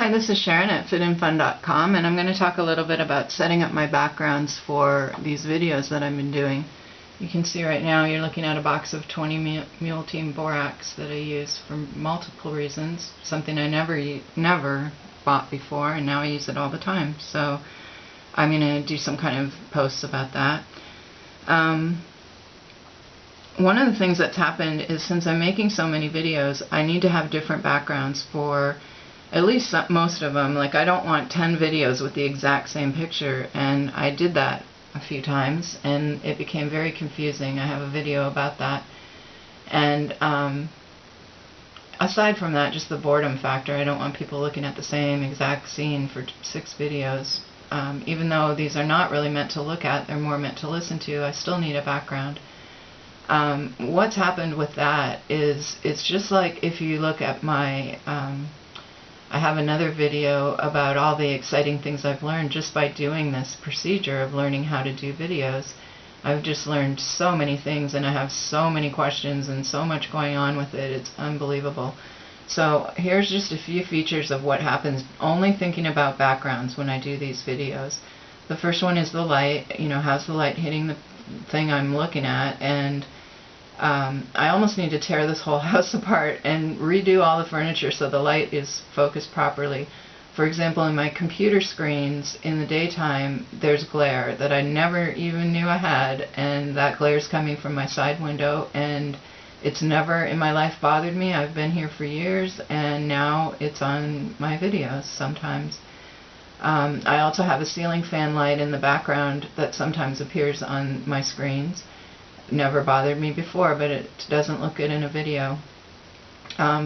Hi, this is Sharon at fitandfun.com, and I'm going to talk a little bit about setting up my backgrounds for these videos that I've been doing. You can see right now you're looking at a box of 20 Mule Team Borax that I use for multiple reasons, something I never bought before, and now I use it all the time. So I'm going to do some kind of posts about that. One of the things that's happened is since I'm making so many videos, I need to have different backgrounds for at least most of them. Like, I don't want 10 videos with the exact same picture, and I did that a few times and it became very confusing. I have a video about that. And aside from that, just the boredom factor, I don't want people looking at the same exact scene for 6 videos. Even though these are not really meant to look at, they're more meant to listen to, I still need a background. What's happened with that is it's just like if you look at my I have another video about all the exciting things I've learned just by doing this procedure of learning how to do videos. I've just learned so many things, and I have so many questions and so much going on with it. It's unbelievable. So here's just a few features of what happens only thinking about backgrounds when I do these videos. The first one is the light. You know, how's the light hitting the thing I'm looking at? And I almost need to tear this whole house apart and redo all the furniture so the light is focused properly. For example, in my computer screens in the daytime, there's glare that I never even knew I had, and that glare is coming from my side window, and it's never in my life bothered me. I've been here for years, and now it's on my videos sometimes. I also have a ceiling fan light in the background that sometimes appears on my screens. Never bothered me before, but it doesn't look good in a video.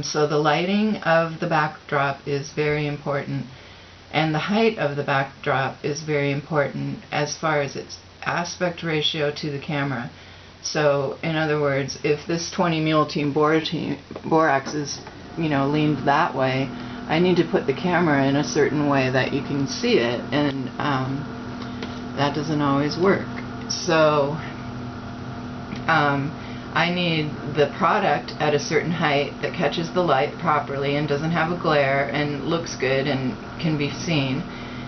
So the lighting of the backdrop is very important, and the height of the backdrop is very important as far as its aspect ratio to the camera. So in other words, if this 20 Mule Team Borax is, you know, leaned that way, I need to put the camera in a certain way that you can see it, and that doesn't always work. So I need the product at a certain height that catches the light properly and doesn't have a glare and looks good and can be seen.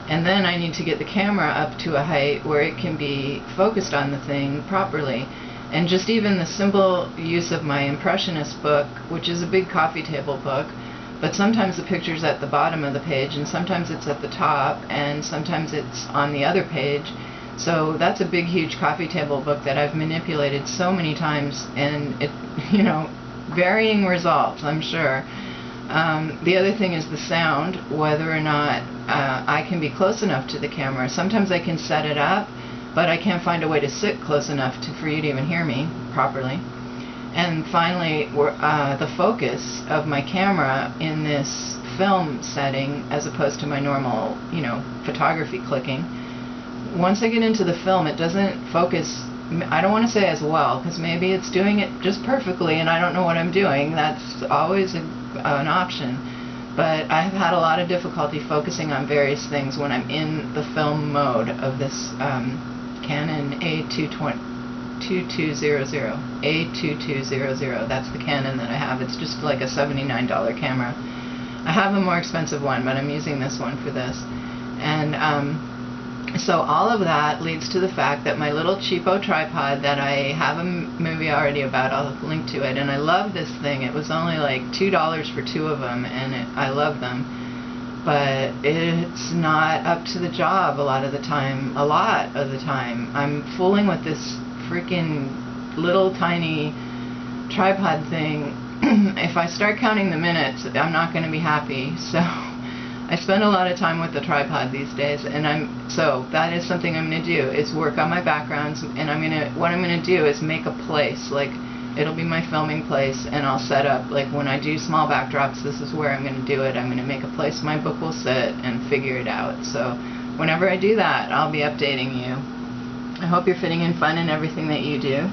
And then I need to get the camera up to a height where it can be focused on the thing properly. And just even the simple use of my Impressionist book, which is a big coffee table book, but sometimes the picture's at the bottom of the page, and sometimes it's at the top, and sometimes it's on the other page. So that's a big, huge coffee table book that I've manipulated so many times, and it, you know, varying results, I'm sure. The other thing is the sound, whether or not I can be close enough to the camera. Sometimes I can set it up, but I can't find a way to sit close enough for you to even hear me properly. And finally, the focus of my camera in this film setting, as opposed to my normal, you know, photography clicking. Once I get into the film, it doesn't focus, I don't want to say as well, because maybe it's doing it just perfectly and I don't know what I'm doing. That's always an option. But I've had a lot of difficulty focusing on various things when I'm in the film mode of this Canon A2200. That's the Canon that I have. It's just like a $79 camera. I have a more expensive one, but I'm using this one for this. And so all of that leads to the fact that my little cheapo tripod that I have a movie already about, I'll link to it, and I love this thing. It was only like $2 for 2 of them, and I love them. But it's not up to the job a lot of the time. I'm fooling with this freaking little tiny tripod thing. If I start counting the minutes, I'm not going to be happy. So I spend a lot of time with the tripod these days, and so that is something I'm going to do, is work on my backgrounds, and what I'm going to do is make a place. Like, it'll be my filming place, and I'll set up, like, when I do small backdrops, this is where I'm going to do it. I'm going to make a place my book will sit and figure it out. So whenever I do that, I'll be updating you. I hope you're fitting in fun in everything that you do.